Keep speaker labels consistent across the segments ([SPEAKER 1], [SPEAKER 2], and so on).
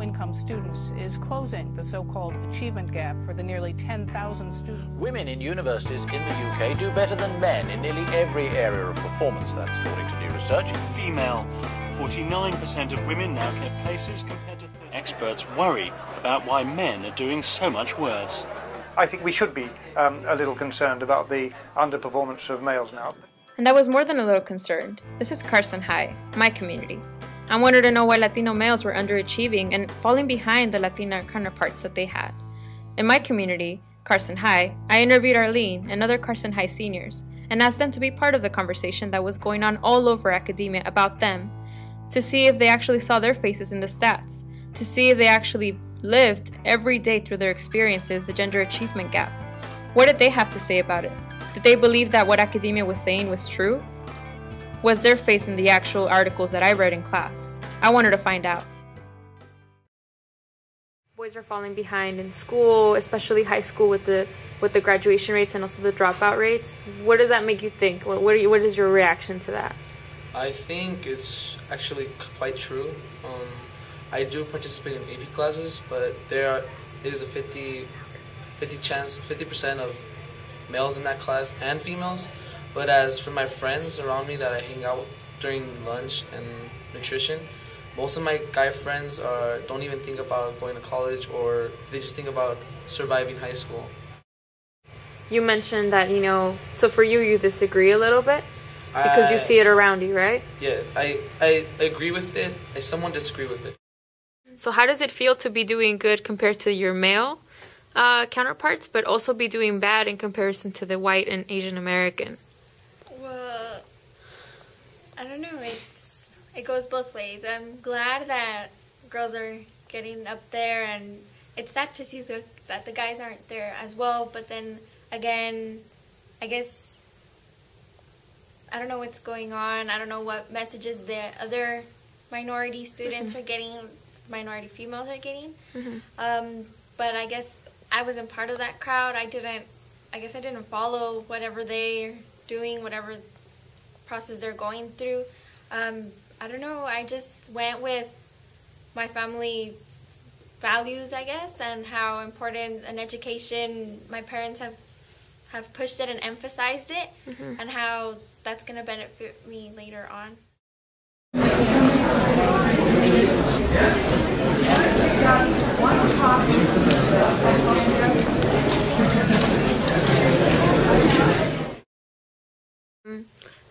[SPEAKER 1] low-income students is closing the so-called achievement gap for the nearly 10,000 students.
[SPEAKER 2] Women in universities in the UK do better than men in nearly every area of performance, that's according to new research.
[SPEAKER 3] Female, 49% of women now get places compared to 30%. Experts worry about why men are doing so much worse.
[SPEAKER 4] I think we should be a little concerned about the underperformance of males now.
[SPEAKER 5] And I was more than a little concerned. This is Carson High, my community. I wanted to know why Latino males were underachieving and falling behind the Latina counterparts that they had. In my community, Carson High, I interviewed Arlene and other Carson High seniors and asked them to be part of the conversation that was going on all over academia about them, to see if they actually saw their faces in the stats, to see if they actually lived every day through their experiences the gender achievement gap. What did they have to say about it? Did they believe that what academia was saying was true? Was their face in the actual articles that I read in class? I wanted to find out. Boys are falling behind in school, especially high school with the graduation rates and also the dropout rates. What does that make you think? What is your reaction to that?
[SPEAKER 6] I think it's actually quite true. I do participate in AP classes, but there is a 50% of males in that class and females. But as for my friends around me that I hang out with during lunch and nutrition, most of my guy friends don't even think about going to college, or they just think about surviving high school.
[SPEAKER 5] You mentioned that, so for you, you disagree a little bit? Because you see it around you, right?
[SPEAKER 6] Yeah, I agree with it. I somewhat disagree with it.
[SPEAKER 5] So how does it feel to be doing good compared to your male counterparts, but also be doing bad in comparison to the white and Asian American?
[SPEAKER 7] Well, I don't know. It goes both ways. I'm glad that girls are getting up there, and it's sad to see that the guys aren't there as well. But then again, I guess I don't know what's going on. I don't know what messages the other minority students are getting, minority females are getting. But I guess I wasn't part of that crowd. I guess I didn't follow whatever they're doing, whatever process they're going through. I don't know. I just went with my family values, I guess, and how important an education, my parents have pushed it and emphasized it, and how that's going to benefit me later on.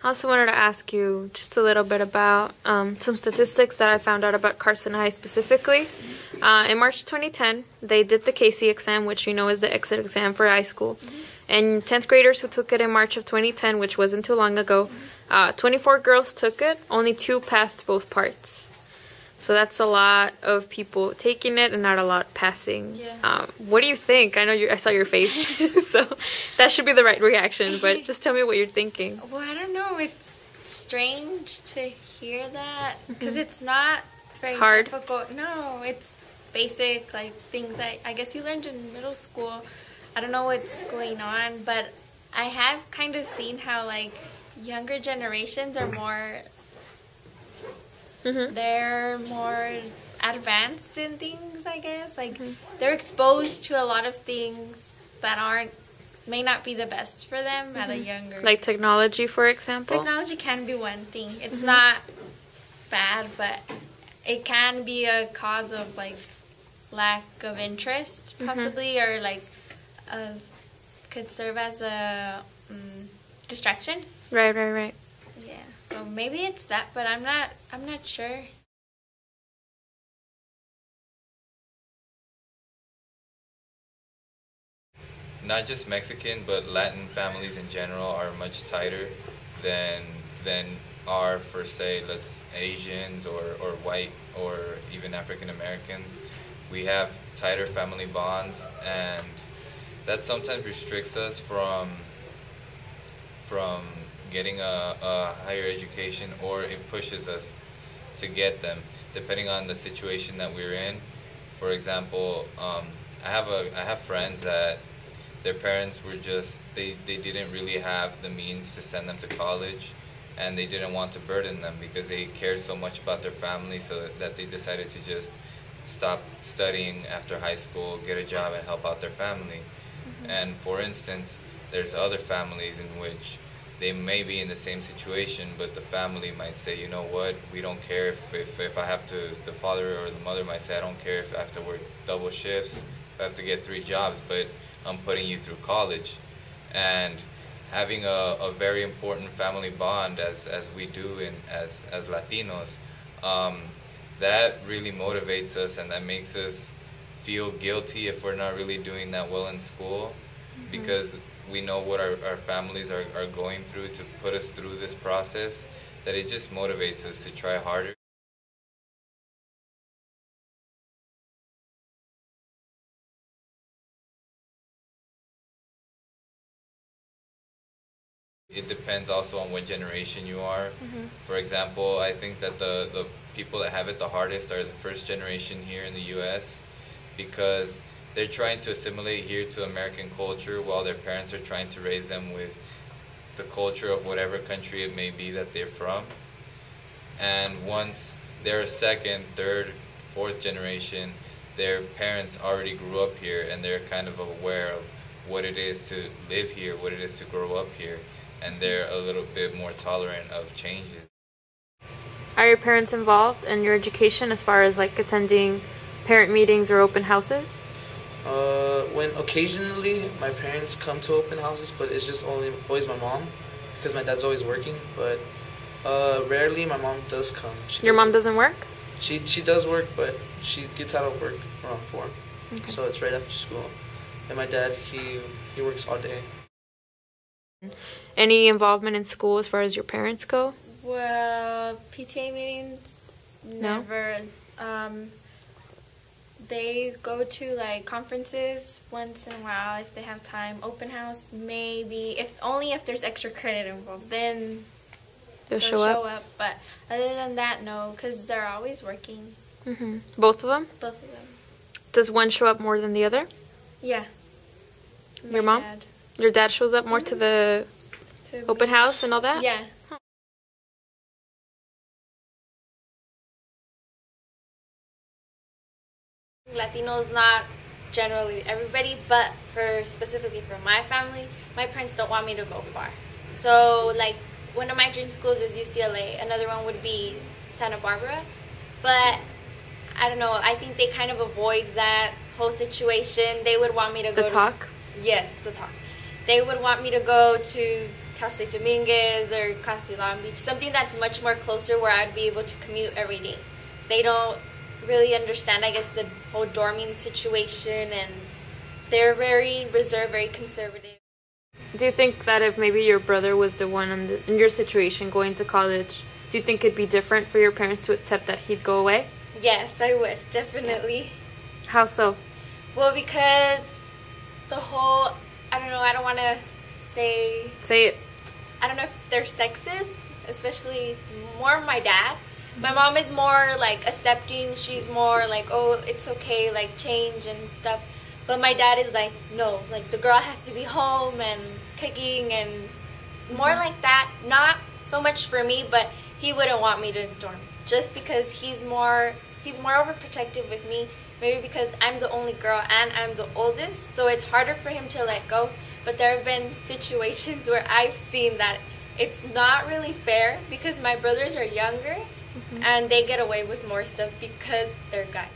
[SPEAKER 5] I also wanted to ask you just a little bit about some statistics that I found out about Carson High specifically. In March 2010, they did the Casey exam, which is the exit exam for high school. And 10th graders who took it in March of 2010, which wasn't too long ago, 24 girls took it, only 2 passed both parts. So that's a lot of people taking it and not a lot passing.
[SPEAKER 7] Yeah.
[SPEAKER 5] What do you think? I know I saw your face, so that should be the right reaction, but just tell me what you're thinking.
[SPEAKER 7] Well, I don't know. It's strange to hear that, because it's not very
[SPEAKER 5] hard.
[SPEAKER 7] Difficult. No, it's basic, like things I guess you learned in middle school. I don't know what's going on, but I have kind of seen how like younger generations are more they're more advanced in things, I guess. Like they're exposed to a lot of things that may not be the best for them at a younger.
[SPEAKER 5] Like technology, for example?
[SPEAKER 7] Technology can be one thing. It's not bad, but it can be a cause of like lack of interest, possibly, or like could serve as a distraction.
[SPEAKER 5] Right.
[SPEAKER 7] Yeah. So maybe it's that, but I'm not sure.
[SPEAKER 8] Not just Mexican, but Latin families in general are much tighter than are, for say, Asians or white or even African Americans. We have tighter family bonds, and that sometimes restricts us from getting a higher education, or it pushes us to get them, depending on the situation that we're in. For example, I have friends that their parents were they didn't really have the means to send them to college, and they didn't want to burden them because they cared so much about their family, so that they decided to just stop studying after high school, get a job, and help out their family. And for instance, there's other families in which they may be in the same situation, but the family might say, you know what, we don't care if I have to, the father or the mother might say, I don't care if I have to work double shifts, if I have to get 3 jobs, but I'm putting you through college. And having a very important family bond as we do as Latinos, that really motivates us, and that makes us feel guilty if we're not really doing that well in school, because we know what our families are going through to put us through this process, that it just motivates us to try harder. It depends also on what generation you are. For example, I think that the people that have it the hardest are the first generation here in the U.S. because they're trying to assimilate here to American culture while their parents are trying to raise them with the culture of whatever country it may be that they're from. And once they're a second, third, fourth generation, their parents already grew up here and they're kind of aware of what it is to live here, what it is to grow up here, and they're a little bit more tolerant of changes.
[SPEAKER 5] Are your parents involved in your education as far as like attending parent meetings or open houses?
[SPEAKER 6] When occasionally my parents come to open houses, but it's just always my mom, because my dad's always working. But rarely my mom does come.
[SPEAKER 5] Your mom doesn't work?
[SPEAKER 6] She does work, but she gets out of work around 4, so it's right after school. And my dad, he works all day.
[SPEAKER 5] Any involvement in school as far as your parents go?
[SPEAKER 7] Well, PTA meetings, never. They go to like conferences once in a while if they have time. Open house, maybe, only if there's extra credit involved, then they'll show up. But other than that, no, because they're always working.
[SPEAKER 5] Both of them?
[SPEAKER 7] Both of them.
[SPEAKER 5] Does one show up more than the other?
[SPEAKER 7] Yeah.
[SPEAKER 5] Your mom?
[SPEAKER 7] Dad.
[SPEAKER 5] Your dad shows up more to the open house and all that?
[SPEAKER 7] Yeah. Latinos, not generally everybody, but specifically for my family, my parents don't want me to go far. So like one of my dream schools is UCLA, another one would be Santa Barbara, but I don't know, I think they kind of avoid that whole situation. They would want me to go
[SPEAKER 5] the talk?
[SPEAKER 7] Yes, the talk. They would want me to go to Cal State Dominguez or Cal State Long Beach, something that's much more closer where I'd be able to commute every day. They don't really understand, I guess, the whole dorming situation, and they're very reserved, very conservative.
[SPEAKER 5] Do you think that if maybe your brother was the one in your situation going to college, do you think it'd be different for your parents to accept that he'd go away?
[SPEAKER 7] Yes, I would, definitely.
[SPEAKER 5] How so?
[SPEAKER 7] Well, because the whole, I don't know, I don't want to say
[SPEAKER 5] it.
[SPEAKER 7] I don't know if they're sexist, especially more my dad. My mom is more like accepting. She's more like, oh, it's okay, like change and stuff. But my dad is like, no, like the girl has to be home and cooking and more like that. Not so much for me, but he wouldn't want me to dorm just because he's more overprotective with me. Maybe because I'm the only girl and I'm the oldest, so it's harder for him to let go. But there have been situations where I've seen that it's not really fair because my brothers are younger and they get away with more stuff because they're guys.